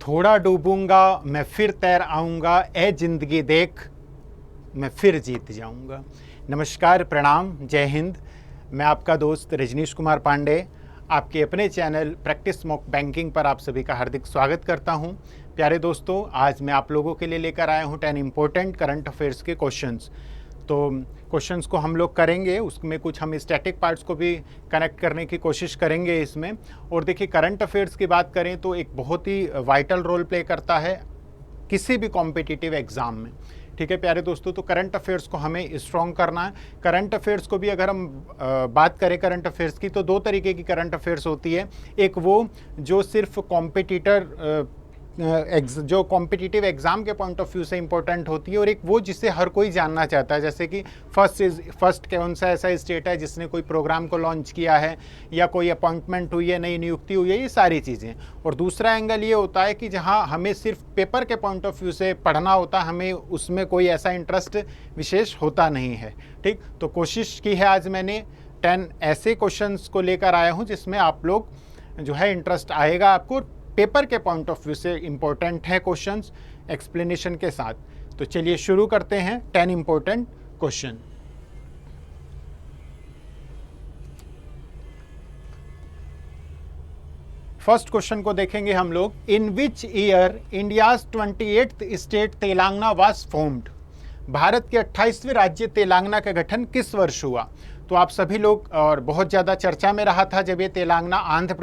थोड़ा डूबूंगा मैं फिर तैर आऊँगा, ए जिंदगी देख मैं फिर जीत जाऊँगा। नमस्कार, प्रणाम, जय हिंद। मैं आपका दोस्त रजनीश कुमार पांडे आपके अपने चैनल प्रैक्टिस मॉक बैंकिंग पर आप सभी का हार्दिक स्वागत करता हूं। प्यारे दोस्तों, आज मैं आप लोगों के लिए लेकर आया हूं 10 इम्पोर्टेंट करंट अफेयर्स के क्वेश्चंस। तो क्वेश्चंस को हम लोग करेंगे, उसमें कुछ हम स्टैटिक पार्ट्स को भी कनेक्ट करने की कोशिश करेंगे इसमें। और देखिए, करंट अफेयर्स की बात करें तो एक बहुत ही वाइटल रोल प्ले करता है किसी भी कॉम्पिटिटिव एग्ज़ाम में। ठीक है प्यारे दोस्तों, तो करंट अफेयर्स को हमें स्ट्रॉन्ग करना है। करंट अफेयर्स को भी अगर हम बात करें करंट अफेयर्स की, तो दो तरीके की करंट अफेयर्स होती है। एक वो जो सिर्फ जो कॉम्पिटिटिव एग्जाम के पॉइंट ऑफ व्यू से इंपॉर्टेंट होती है, और एक वो जिसे हर कोई जानना चाहता है, जैसे कि फर्स्ट कौन सा ऐसा स्टेट है जिसने कोई प्रोग्राम को लॉन्च किया है, या कोई अपॉइंटमेंट हुई है, नई नियुक्ति हुई है, ये सारी चीज़ें। और दूसरा एंगल ये होता है कि जहां हमें सिर्फ पेपर के पॉइंट ऑफ व्यू से पढ़ना होता है, हमें उसमें कोई ऐसा इंटरेस्ट विशेष होता नहीं है। ठीक, तो कोशिश की है आज मैंने 10 ऐसे क्वेश्चंस को लेकर आया हूं जिसमें आप लोग जो है इंटरेस्ट आएगा आपको। पेपर के पॉइंट ऑफ व्यू से इंपॉर्टेंट है क्वेश्चंस, एक्सप्लेनेशन के साथ। तो चलिए शुरू करते हैं 10 इंपॉर्टेंट क्वेश्चन। फर्स्ट क्वेश्चन को देखेंगे हम लोग। In which year India's 28th state Telangana was formed. भारत के 28वें राज्य तेलंगाना का गठन किस वर्ष हुआ? तो आप सभी लोग, और बहुत ज़्यादा चर्चा में रहा था जब ये तेलंगाना आंध्र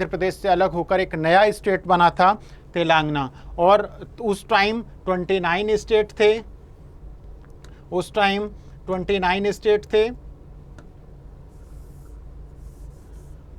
प्रदेश से अलग होकर एक नया स्टेट बना था तेलंगाना। और उस टाइम 29 स्टेट थे, उस टाइम 29 स्टेट थे,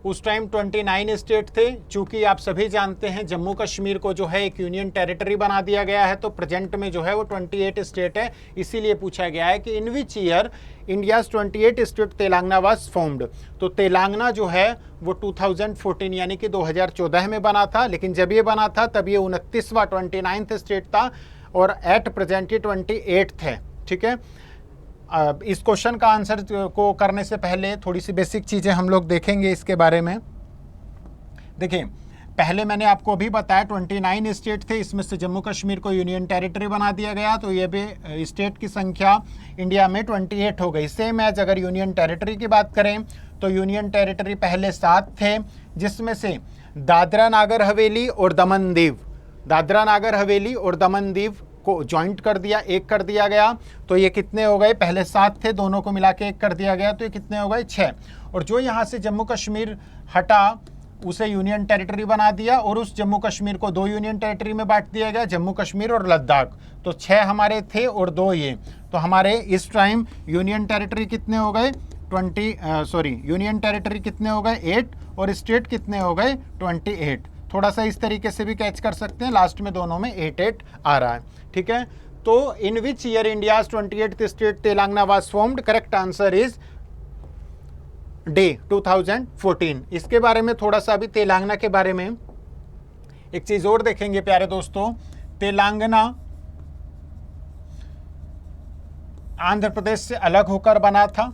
उस टाइम 29 स्टेट थे। चूंकि आप सभी जानते हैं जम्मू कश्मीर को जो है एक यूनियन टेरिटरी बना दिया गया है, तो प्रेजेंट में जो है वो 28 स्टेट है। इसीलिए पूछा गया है कि in which year India's 28 state Telangana was formed. तो तेलंगाना जो है वो 2014 यानी कि 2014 में बना था, लेकिन जब ये बना था तब ये 29वां 29th स्टेट था, और एट प्रेजेंट 28th है। ठीक है, इस क्वेश्चन का आंसर को करने से पहले थोड़ी सी बेसिक चीज़ें हम लोग देखेंगे इसके बारे में। देखिए, पहले मैंने आपको अभी बताया 29 स्टेट थे, इसमें से जम्मू कश्मीर को यूनियन टेरिटरी बना दिया गया, तो ये भी स्टेट की संख्या इंडिया में 28 हो गई। सेम एज अगर यूनियन टेरिटरी की बात करें तो यूनियन टेरिटरी पहले 7 थे, जिसमें से दादरा नागर हवेली और दमन दीव, दादरा नागर हवेली और दमन दीव को ज्वाइंट कर दिया, एक कर दिया गया। तो ये कितने हो गए? पहले 7 थे, दोनों को मिला के एक कर दिया गया, तो ये कितने हो गए? 6। और जो यहाँ से जम्मू कश्मीर हटा उसे यूनियन टेरिटरी बना दिया, और उस जम्मू कश्मीर को 2 यूनियन टेरिटरी में बांट दिया गया, जम्मू कश्मीर और लद्दाख। तो 6 हमारे थे और 2 ये। तो हमारे इस टाइम यूनियन टेरिटरी कितने हो गए? यूनियन टेरिटरी कितने हो गए? 8, और स्टेट कितने हो गए? 28। थोड़ा सा इस तरीके से भी कैच कर सकते हैं, लास्ट में दोनों में 8 आ रहा है। ठीक है, तो in which year India's 28th state Telangana was formed, correct answer is D 2014। इसके बारे में थोड़ा सा अभी तेलंगाना के बारे में एक चीज और देखेंगे प्यारे दोस्तों। तेलंगाना आंध्र प्रदेश से अलग होकर बना था।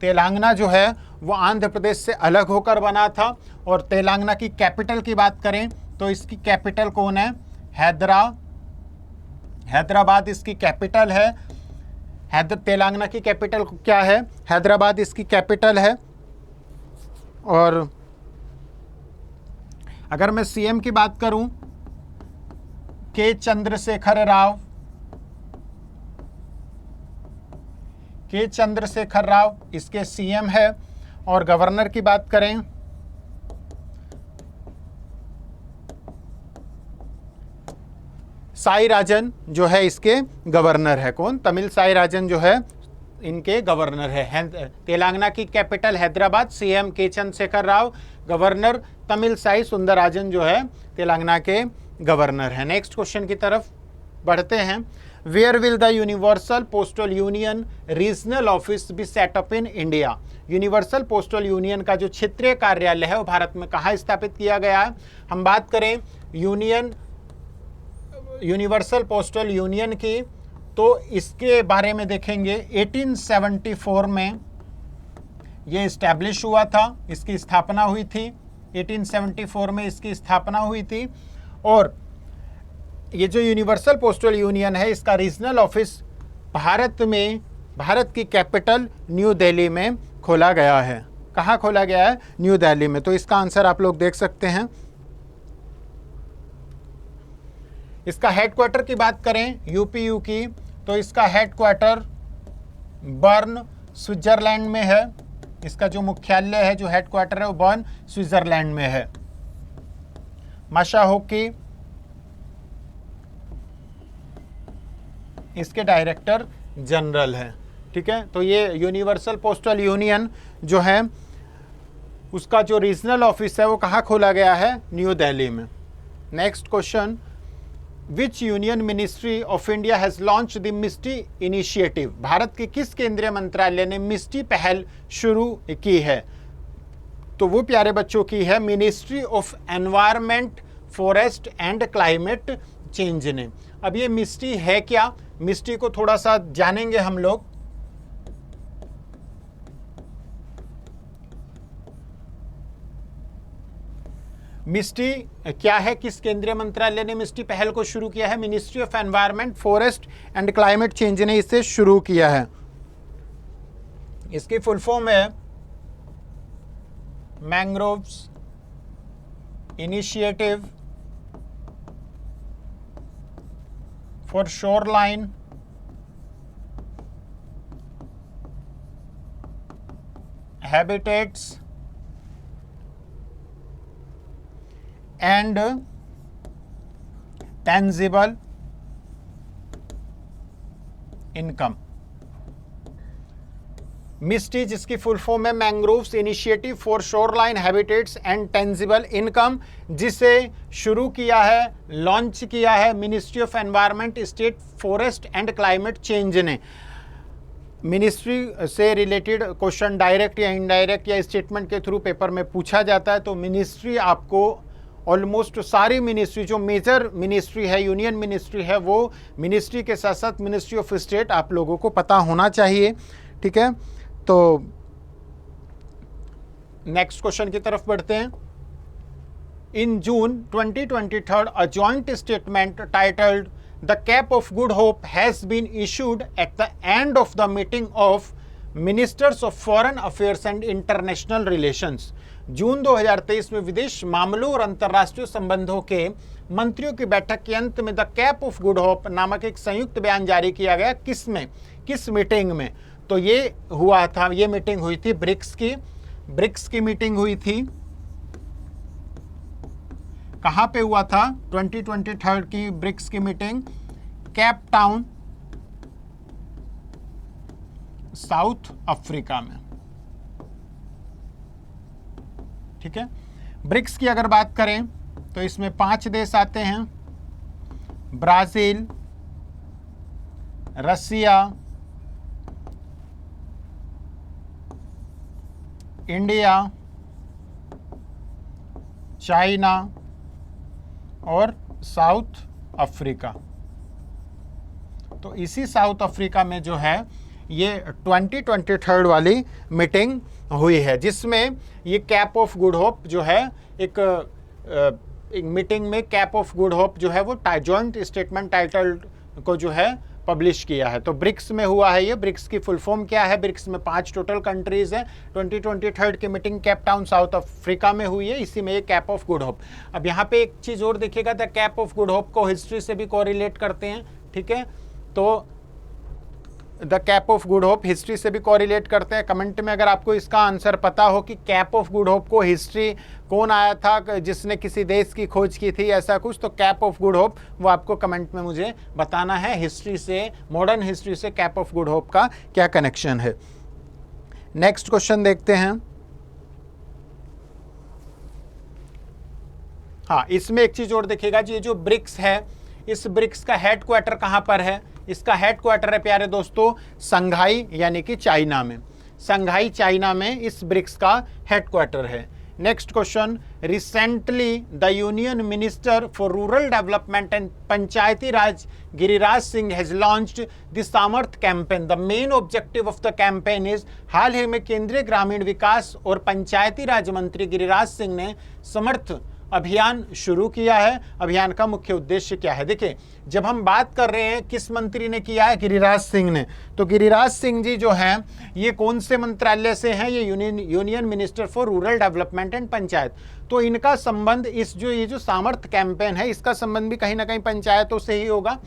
तेलंगाना जो है वो आंध्र प्रदेश से अलग होकर बना था। और तेलंगाना की कैपिटल की बात करें तो इसकी कैपिटल कौन है? हैदराबाद इसकी कैपिटल है। तेलंगाना की कैपिटल क्या है? हैदराबाद इसकी कैपिटल है। और अगर मैं सीएम की बात करूं, के चंद्रशेखर राव इसके सीएम है। और गवर्नर की बात करें साई राजन जो है इसके गवर्नर है। कौन? तमिल साई राजन जो है इनके गवर्नर है। तेलंगाना की कैपिटल हैदराबाद, सीएम के चंद्रशेखर राव, गवर्नर तमिल साई सुंदरराजन जो है तेलंगाना के गवर्नर है। नेक्स्ट क्वेश्चन की तरफ बढ़ते हैं। Where will the universal postal union regional office be setup in India. Universal postal union का जो क्षेत्रीय कार्यालय है वो भारत में कहाँ स्थापित किया गया है? हम बात करें यूनिवर्सल पोस्टल यूनियन की, तो इसके बारे में देखेंगे 1874 में ये इस्टेब्लिश हुआ था, इसकी स्थापना हुई थी। 1874 में इसकी स्थापना हुई थी। और ये जो यूनिवर्सल पोस्टल यूनियन है, इसका रीजनल ऑफिस भारत की कैपिटल न्यू दिल्ली में खोला गया है। कहाँ खोला गया है? न्यू दिल्ली में। तो इसका आंसर आप लोग देख सकते हैं। इसका हेडक्वार्टर की बात करें यूपीयू की, तो इसका हेडक्वार्टर बर्न स्विट्जरलैंड में है। इसका जो मुख्यालय है, जो हेडक्वार्टर है, वो बर्न स्विट्जरलैंड में है। माशाहोकी इसके डायरेक्टर जनरल है। ठीक है, तो ये यूनिवर्सल पोस्टल यूनियन जो है उसका जो रीजनल ऑफिस है वो कहाँ खोला गया है? न्यू दिल्ली में। Next question, which union ministry of India has launch the MISHTI initiative? Bharat के किस केंद्रीय मंत्रालय ने मिस्टी पहल शुरू की है? तो वो प्यारे बच्चों की है ministry of environment, forest and climate change ने। अब ये मिस्टी है क्या? मिस्टी को थोड़ा सा जानेंगे हम लोग। मिस्टी क्या है? किस केंद्रीय मंत्रालय ने मिस्टी पहल को शुरू किया है? Ministry of environment, forest and climate change ने इसे शुरू किया है। इसकी फुल फॉर्म है mangroves initiative for shoreline habitats and tangible income. MISHTI जिसकी फुल फॉर्म है mangroves initiative for shoreline habitats and tangible income, जिसे शुरू किया है, लॉन्च किया है ministry of environment, state forest and climate change ने। मिनिस्ट्री से रिलेटेड क्वेश्चन डायरेक्ट या इनडायरेक्ट या स्टेटमेंट के थ्रू पेपर में पूछा जाता है, तो मिनिस्ट्री आपको ऑलमोस्ट सारी मिनिस्ट्री जो मेजर मिनिस्ट्री है, यूनियन मिनिस्ट्री है, वो मिनिस्ट्री के साथ साथ मिनिस्ट्री ऑफ स्टेट आप लोगों को पता होना चाहिए। ठीक है, तो नेक्स्ट क्वेश्चन की तरफ बढ़ते हैं। In June 2023 a joint statement titled the Cape of Good Hope has been issued at the end of the meeting of ministers of foreign affairs and international relations. जून 2023 में विदेश मामलों और अंतर्राष्ट्रीय संबंधों के मंत्रियों की बैठक के अंत में the Cape of Good hope नामक एक संयुक्त बयान जारी किया गया। किसमें, किस मीटिंग में? तो ये हुआ था, ये मीटिंग हुई थी ब्रिक्स की मीटिंग हुई थी। कहां पे हुआ था 2023 की ब्रिक्स की meeting? Cape Town, south Africa में। ठीक है, ब्रिक्स की अगर बात करें तो इसमें 5 देश आते हैं, ब्राजील, रसिया, इंडिया, चाइना और साउथ अफ्रीका। तो इसी साउथ अफ्रीका में जो है ये 2023 वाली मीटिंग हुई है, जिसमें ये कैप ऑफ गुड होप जो है एक मीटिंग में कैप ऑफ गुड होप जो है वो जॉइंट स्टेटमेंट टाइटल को जो है पब्लिश किया है। तो ब्रिक्स में हुआ है ये। ब्रिक्स की फुल फॉर्म क्या है? ब्रिक्स में 5 टोटल कंट्रीज हैं। 2023 की meeting Cape Town south Africa में हुई है, इसी में ये कैप ऑफ गुड होप। अब यहाँ पे एक चीज़ और देखिएगा, the Cape of Good hope को हिस्ट्री से भी कोरिलेट करते हैं। ठीक है, तो the Cape of Good hope history से भी कोरिलेट करते हैं। कमेंट में अगर आपको इसका आंसर पता हो कि कैप ऑफ गुड होप को हिस्ट्री कौन आया था जिसने किसी देश की खोज की थी, ऐसा कुछ, तो कैप ऑफ गुड होप वो आपको कमेंट में मुझे बताना है। हिस्ट्री से, मॉडर्न हिस्ट्री से कैप ऑफ गुड होप का क्या कनेक्शन है। नेक्स्ट क्वेश्चन देखते हैं। हाँ, इसमें एक चीज और देखिएगा जी, ये जो ब्रिक्स है, इस ब्रिक्स का हेडक्वार्टर कहाँ पर है? इसका हेडक्वार्टर है प्यारे दोस्तों संघाई यानी कि चाइना में। संघाई चाइना में इस ब्रिक्स का हेडक्वार्टर है। Next question, recently the Union Minister for Rural Development and Panchayati Raj Giriraj Singh has launched the Samarth campaign. The main objective of the campaign is, हाल ही में केंद्रीय ग्रामीण विकास और पंचायती राज मंत्री गिरिराज सिंह ने समर्थ अभियान शुरू किया है। अभियान का मुख्य उद्देश्य क्या है? देखिए, जब हम बात कर रहे हैं किस मंत्री ने किया है, गिरिराज सिंह ने, तो गिरिराज सिंह जी जो हैं ये कौन से मंत्रालय से हैं? ये union minister for rural development and panchayat. तो इनका संबंध ये जो सामर्थ कैंपेन है, इसका संबंध भी कहीं ना कहीं पंचायतों से ही होगा,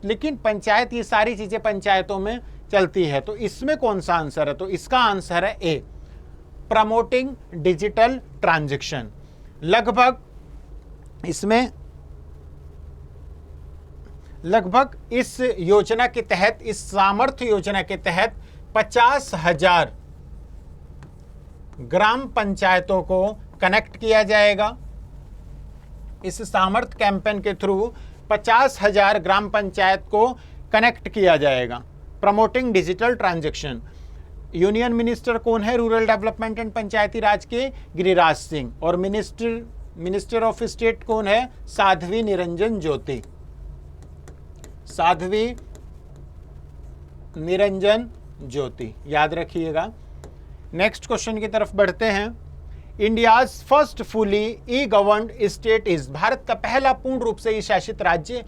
लेकिन पंचायत, ये सारी चीजें पंचायतों में चलती है। तो इसमें कौन सा आंसर है? तो इसका आंसर है ए, प्रमोटिंग डिजिटल ट्रांजैक्शन। लगभग इस योजना के तहत, इस सामर्थ्य योजना के तहत 50,000 ग्राम पंचायतों को कनेक्ट किया जाएगा। इस सामर्थ्य कैंपेन के थ्रू 50,000 ग्राम पंचायत को कनेक्ट किया जाएगा। Promoting digital transaction. Union minister कौन है रूरल डेवलपमेंट एंड पंचायती राज के? गिरिराज सिंह। और मिनिस्टर ऑफ स्टेट कौन है? साध्वी निरंजन ज्योति। साध्वी निरंजन ज्योति, याद रखिएगा। नेक्स्ट क्वेश्चन की तरफ बढ़ते हैं। India's first fully E governed state is, Bharat का पहला पूर्ण रूप से ई शासित राज्य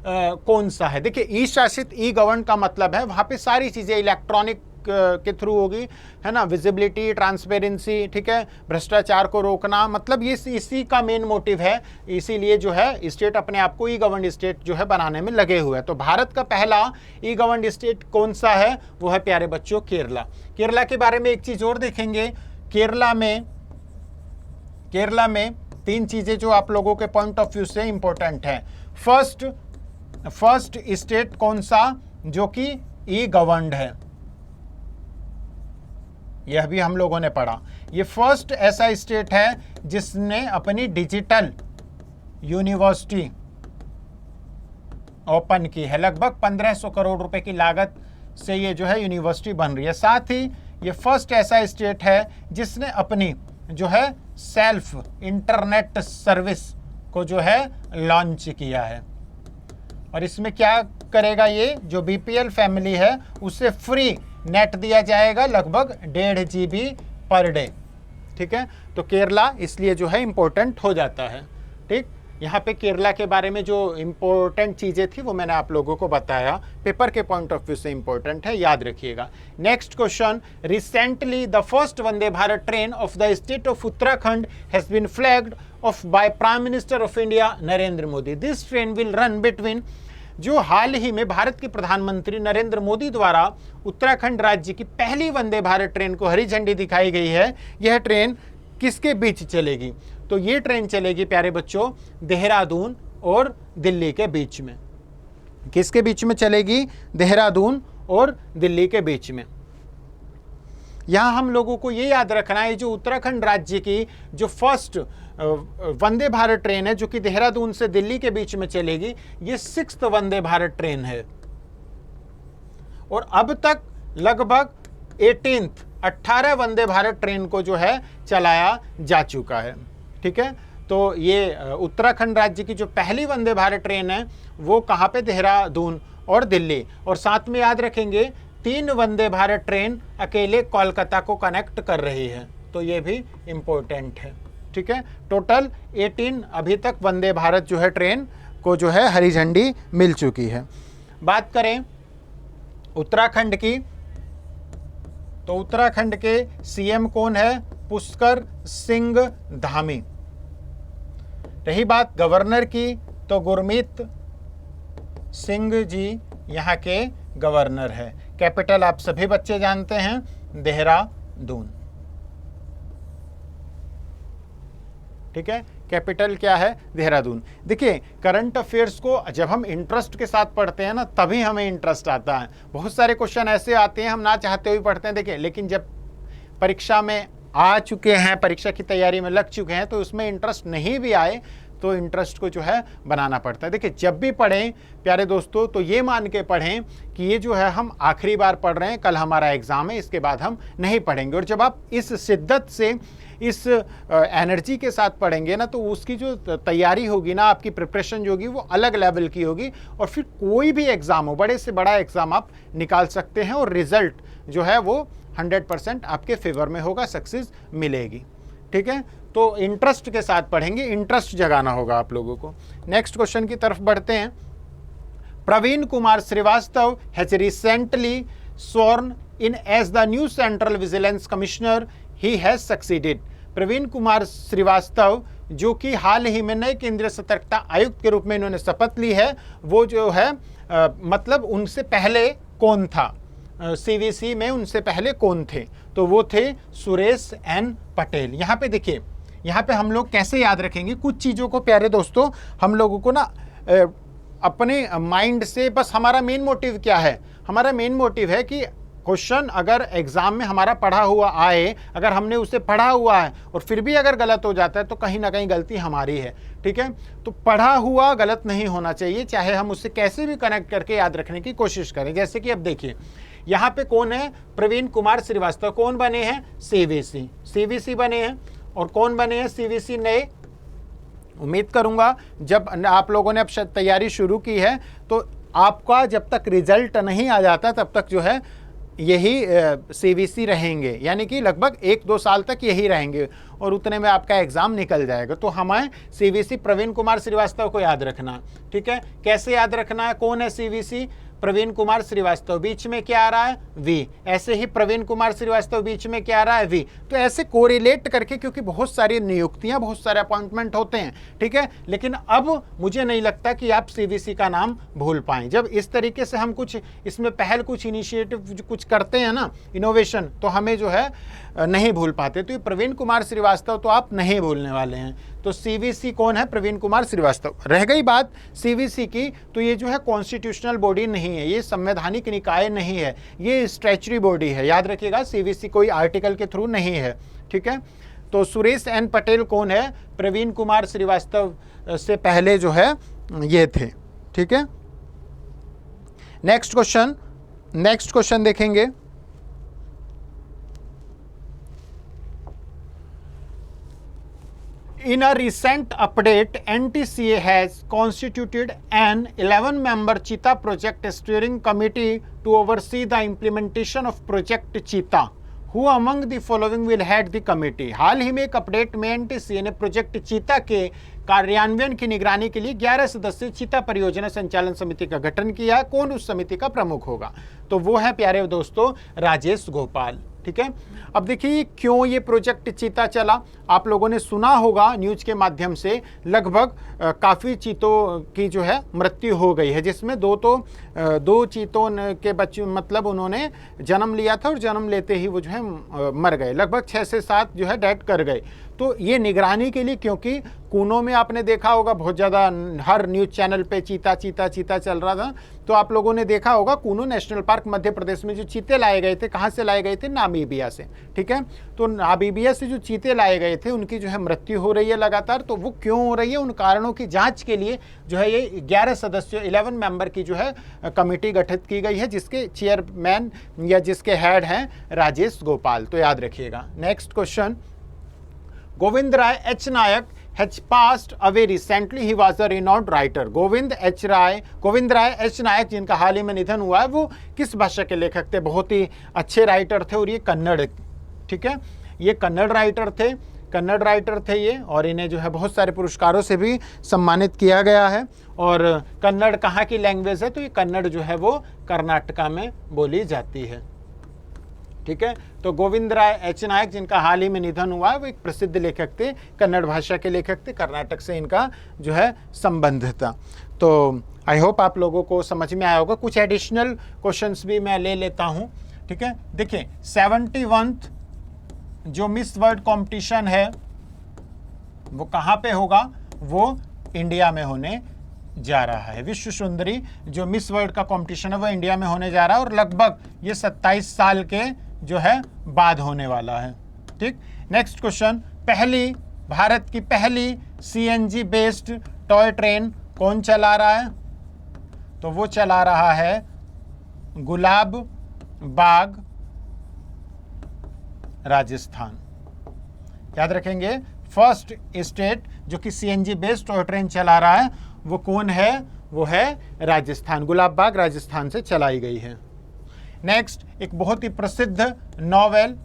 कौन सा है? देखिए, ई शासित, ई गवर्न का मतलब है वहां पे सारी चीजें इलेक्ट्रॉनिक के थ्रू होगी, है ना, विजिबिलिटी, ट्रांसपेरेंसी, ठीक है, भ्रष्टाचार को रोकना, मतलब ये इसी का मेन मोटिव है। इसीलिए जो है स्टेट अपने आप को ई गवर्न स्टेट जो है बनाने में लगे हुए हैं। तो भारत का पहला ई गवर्न स्टेट कौन सा है? वो है प्यारे बच्चों केरला। केरला के बारे में एक चीज और देखेंगे। केरला में 3 चीजें जो आप लोगों के पॉइंट ऑफ व्यू से इंपॉर्टेंट है। फर्स्ट स्टेट कौन सा जो कि ई गवर्नड है? यह भी हम लोगों ने पढ़ा। ये फर्स्ट ऐसा स्टेट है जिसने अपनी डिजिटल यूनिवर्सिटी ओपन की है। लगभग 1500 करोड़ रुपए की लागत से ये जो है यूनिवर्सिटी बन रही है। साथ ही ये फर्स्ट ऐसा स्टेट है जिसने अपनी जो है सेल्फ इंटरनेट सर्विस को जो है लॉन्च किया है। और इसमें क्या करेगा? ये जो बीपीएल फैमिली है उसे फ्री नेट दिया जाएगा, लगभग 1.5 GB पर डे। ठीक है, तो केरला इसलिए जो है इंपॉर्टेंट हो जाता है। ठीक, यहाँ पे केरला के बारे में जो इंपॉर्टेंट चीजें थी वो मैंने आप लोगों को बताया, पेपर के पॉइंट ऑफ व्यू से इंपॉर्टेंट है, याद रखिएगा। Next question, recently the first Vande Bharat train of the state of Uttarakhand has been flagged off by prime minister of India Narendra Modi. This train will run between, जो हाल ही में भारत के प्रधानमंत्री नरेंद्र मोदी द्वारा उत्तराखंड राज्य की पहली वंदे भारत ट्रेन को हरी झंडी दिखाई गई है, यह ट्रेन किसके बीच चलेगी? तो ये ट्रेन चलेगी प्यारे बच्चों देहरादून और दिल्ली के बीच में। किसके बीच में चलेगी? देहरादून और दिल्ली के बीच में। यहां हम लोगों को ये याद रखना है, जो उत्तराखंड राज्य की जो फर्स्ट वंदे भारत ट्रेन है जो कि देहरादून से दिल्ली के बीच में चलेगी, ये 6th वंदे भारत ट्रेन है। और अब तक लगभग 18 वंदे भारत ट्रेन को जो है चलाया जा चुका है। ठीक है, तो ये उत्तराखंड राज्य की जो पहली वंदे भारत ट्रेन है वो कहाँ पे? देहरादून और दिल्ली। और साथ में याद रखेंगे 3 वंदे भारत ट्रेन अकेले कोलकाता को कनेक्ट कर रही है, तो ये भी इंपॉर्टेंट है। ठीक है, टोटल 18 अभी तक वंदे भारत जो है ट्रेन को जो है हरी झंडी मिल चुकी है। बात करें उत्तराखंड की, तो उत्तराखंड के सीएम कौन है? पुष्कर सिंह धामी। रही बात गवर्नर की, तो गुरमीत सिंह जी यहाँ के गवर्नर है। कैपिटल आप सभी बच्चे जानते हैं, देहरादून। ठीक है, कैपिटल क्या है? देहरादून। देखिए, करंट अफेयर्स को जब हम इंटरेस्ट के साथ पढ़ते हैं ना, तभी हमें इंटरेस्ट आता है। बहुत सारे क्वेश्चन ऐसे आते हैं हम ना चाहते हुए पढ़ते हैं। देखिए, लेकिन जब परीक्षा में आ चुके हैं, परीक्षा की तैयारी में लग चुके हैं, तो उसमें इंटरेस्ट नहीं भी आए तो इंटरेस्ट को जो है बनाना पड़ता है। देखिए, जब भी पढ़ें प्यारे दोस्तों, तो ये मान के पढ़ें कि ये जो है हम आखिरी बार पढ़ रहे हैं, कल हमारा एग्जाम है, इसके बाद हम नहीं पढ़ेंगे। और जब आप इस शिद्दत से इस एनर्जी के साथ पढ़ेंगे ना, तो उसकी जो तैयारी होगी ना, आपकी प्रिपरेशन जो होगी वो अलग लेवल की होगी, और फिर कोई भी एग्जाम हो, बड़े से बड़ा एग्जाम आप निकाल सकते हैं, और रिजल्ट जो है वो 100% आपके फेवर में होगा, सक्सेस मिलेगी। ठीक है, तो इंटरेस्ट के साथ पढ़ेंगे, इंटरेस्ट जगाना होगा आप लोगों को। नेक्स्ट क्वेश्चन की तरफ बढ़ते हैं। Praveen Kumar Srivastava has recently sworn in as the new Central Vigilance Commissioner, he has succeeded. Praveen Kumar Srivastava जो कि हाल ही में नए केंद्रीय सतर्कता आयुक्त के रूप में इन्होंने शपथ ली है, वो जो है मतलब उनसे पहले कौन था, सीवीसी में उनसे पहले कौन थे, तो वो थे सुरेश एन पटेल। यहाँ पे देखिए, यहाँ पे हम लोग कैसे याद रखेंगे कुछ चीज़ों को, प्यारे दोस्तों, हम लोगों को ना अपने माइंड से, बस हमारा मेन मोटिव क्या है, हमारा मेन मोटिव है कि क्वेश्चन अगर एग्जाम में हमारा पढ़ा हुआ आए, अगर हमने उसे पढ़ा हुआ है और फिर भी अगर गलत हो जाता है तो कहीं ना कहीं गलती हमारी है। ठीक है, तो पढ़ा हुआ गलत नहीं होना चाहिए, चाहे हम उससे कैसे भी कनेक्ट करके याद रखने की कोशिश करें। जैसे कि अब देखिए यहाँ पे कौन है, प्रवीण कुमार श्रीवास्तव कौन बने हैं, सीवीसी बने हैं, और कौन बने हैं सीवीसी नए। उम्मीद करूंगा जब आप लोगों ने अब तैयारी शुरू की है तो आपका जब तक रिजल्ट नहीं आ जाता तब तक जो है यही सीवीसी रहेंगे, यानी कि लगभग 1-2 साल तक यही रहेंगे, और उतने में आपका एग्जाम निकल जाएगा। तो हमें सीवीसी प्रवीण कुमार श्रीवास्तव को याद रखना। ठीक है, कैसे याद रखना है, कौन है सीवीसी, प्रवीण कुमार श्रीवास्तव, बीच में क्या आ रहा है, वी। ऐसे ही प्रवीण कुमार श्रीवास्तव बीच में क्या आ रहा है, वी। तो ऐसे कोरिलेट करके, क्योंकि बहुत सारी नियुक्तियां, बहुत सारे अपॉइंटमेंट होते हैं। ठीक है, लेकिन अब मुझे नहीं लगता कि आप सीवीसी का नाम भूल पाएं। जब इस तरीके से हम कुछ इसमें पहल, कुछ इनिशिएटिव कुछ करते हैं ना, इनोवेशन, तो हमें जो है नहीं भूल पाते। तो ये प्रवीण कुमार श्रीवास्तव तो आप नहीं भूलने वाले हैं। तो सीवीसी कौन है, प्रवीण कुमार श्रीवास्तव। रह गई बात सीवीसी की, तो ये जो है कॉन्स्टिट्यूशनल बॉडी नहीं है, ये संवैधानिक निकाय नहीं है, ये स्टैच्यूटरी बॉडी है। याद रखिएगा, सीवीसी कोई आर्टिकल के थ्रू नहीं है। ठीक है, तो सुरेश एन पटेल कौन है, प्रवीण कुमार श्रीवास्तव से पहले जो है ये थे। ठीक है, नेक्स्ट क्वेश्चन देखेंगे। In a recent update, NTCA has constituted an 11-member Cheetah Project Steering Committee to oversee the implementation of Project Cheetah. Who among the following will head the committee? हाल ही में एक अपडेट में NTCA ने project चीता के कार्यान्वयन की निगरानी के लिए 11 सदस्यीय चीता परियोजना संचालन समिति का गठन किया। कौन उस समिति का प्रमुख होगा, तो वो है प्यारे दोस्तों राजेश गोपाल। ठीक है, अब देखिए क्यों ये प्रोजेक्ट चीता चला, आप लोगों ने सुना होगा न्यूज के माध्यम से, लगभग काफ़ी चीतों की जो है मृत्यु हो गई है, जिसमें दो चीतों के बच्चे, मतलब उन्होंने जन्म लिया था और जन्म लेते ही वो जो है मर गए, लगभग 6 से 7 जो है डेथ कर गए। तो ये निगरानी के लिए, क्योंकि कूनो में आपने देखा होगा बहुत ज़्यादा हर न्यूज़ चैनल पे चीता चीता चीता चल रहा था, तो आप लोगों ने देखा होगा कूनो नेशनल पार्क मध्य प्रदेश में जो चीते लाए गए थे, कहाँ से लाए गए थे, नामीबिया से। ठीक है, तो नामीबिया से जो चीते लाए गए थे उनकी जो है मृत्यु हो रही है लगातार। तो वो क्यों हो रही है, उन कारणों की जांच के लिए जो है ये 11 सदस्यों 11 मेंबर की जो है कमेटी गठित की गई है, जिसके चेयरमैन या जिसके हेड हैं राजेश गोपाल। तो याद रखिएगा। Next question, Govind Rai H Nayak has passed away recently. He was a renowned writer. Govind Rai H Nayak जिनका हाल ही में निधन हुआ है, वो किस भाषा के लेखक थे, बहुत ही अच्छे राइटर थे, और ये कन्नड़, ठीक है, ये कन्नड़ राइटर थे ये, और इन्हें जो है बहुत सारे पुरस्कारों से भी सम्मानित किया गया है। और कन्नड़ कहाँ की लैंग्वेज है, तो ये कन्नड़ जो है वो कर्नाटका में बोली जाती है। ठीक है, तो गोविंद राय एच नायक जिनका हाल ही में निधन हुआ है, वो एक प्रसिद्ध लेखक थे, कन्नड़ भाषा के लेखक थे, कर्नाटक से इनका जो है संबंध था। तो आई होप आप लोगों को समझ में आया होगा। कुछ एडिशनल क्वेश्चंस भी मैं ले लेता हूं। ठीक है, देखिए 71th जो मिस वर्ल्ड कॉम्पिटिशन है वो कहाँ पे होगा, वो इंडिया में होने जा रहा है। विश्व सुंदरी जो मिस वर्ल्ड का कंपटीशन है वो इंडिया में होने जा रहा है, और लगभग ये 27 साल के जो है बाद होने वाला है। ठीक, नेक्स्ट क्वेश्चन, भारत की पहली CNG बेस्ड टॉय ट्रेन कौन चला रहा है, तो वो चला रहा है गुलाब बाग राजस्थान। याद रखेंगे, फर्स्ट स्टेट जो कि सीएनजी बेस्ड टॉय ट्रेन चला रहा है वो कौन है? वो है राजस्थान। गुलाब बाग राजस्थान से चलाई गई है। नेक्स्ट, एक बहुत ही प्रसिद्ध नॉवेल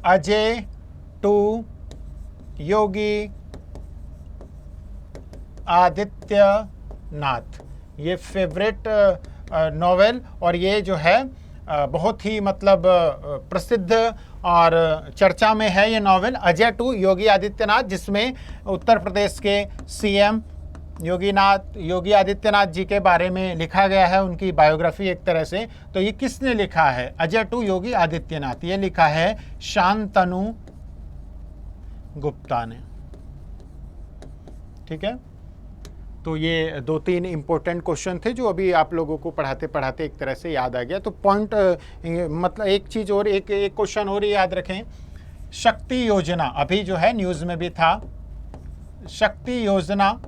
अजय टू योगी आदित्यनाथ, ये फेवरेट नॉवेल, और ये जो है बहुत ही मतलब प्रसिद्ध और चर्चा में है ये नॉवेल अजय टू योगी आदित्यनाथ, जिसमें उत्तर प्रदेश के सीएम योगी आदित्यनाथ जी के बारे में लिखा गया है, उनकी बायोग्राफी एक तरह से। तो ये किसने लिखा है? अजय टू योगी आदित्यनाथ, ये लिखा है शांतनु गुप्ता ने। ठीक है, तो ये 2-3 इंपॉर्टेंट क्वेश्चन थे जो अभी आप लोगों को पढ़ाते पढ़ाते एक तरह से याद आ गया। तो पॉइंट मतलब एक चीज़ और, एक क्वेश्चन और याद रखें, शक्ति योजना अभी जो है न्यूज़ में भी था। शक्ति योजना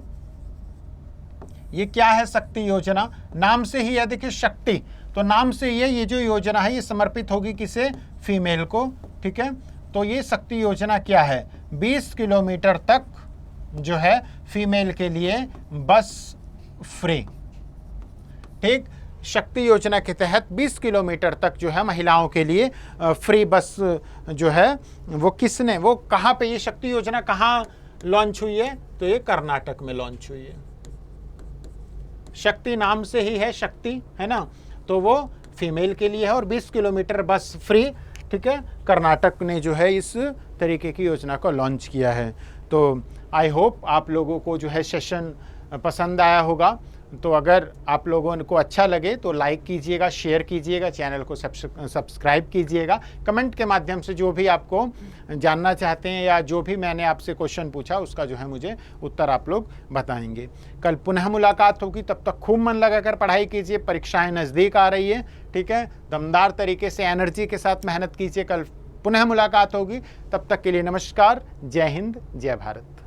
ये क्या है? शक्ति योजना नाम से ही है, देखिए शक्ति, तो नाम से ये जो योजना है ये समर्पित होगी किसे? फीमेल को। ठीक है, तो ये शक्ति योजना क्या है? 20 किलोमीटर तक जो है फीमेल के लिए बस फ्री। ठीक, शक्ति योजना के तहत 20 किलोमीटर तक जो है महिलाओं के लिए फ्री बस जो है वो किसने, वो कहाँ पे, ये शक्ति योजना कहाँ लॉन्च हुई है? तो ये कर्नाटक में लॉन्च हुई है। शक्ति नाम से ही है, शक्ति है ना, तो वो फीमेल के लिए है और 20 किलोमीटर बस फ्री। ठीक है, कर्नाटक ने जो है इस तरीके की योजना को लॉन्च किया है। तो आई होप आप लोगों को जो है सेशन पसंद आया होगा। तो अगर आप लोगों को अच्छा लगे तो लाइक कीजिएगा, शेयर कीजिएगा, चैनल को सब्सक्राइब कीजिएगा। कमेंट के माध्यम से जो भी आपको जानना चाहते हैं या जो भी मैंने आपसे क्वेश्चन पूछा उसका जो है मुझे उत्तर आप लोग बताएंगे। कल पुनः मुलाकात होगी, तब तक खूब मन लगाकर पढ़ाई कीजिए, परीक्षाएं नज़दीक आ रही है। ठीक है, दमदार तरीके से एनर्जी के साथ मेहनत कीजिए। कल पुनः मुलाकात होगी, तब तक के लिए नमस्कार, जय हिंद, जय भारत।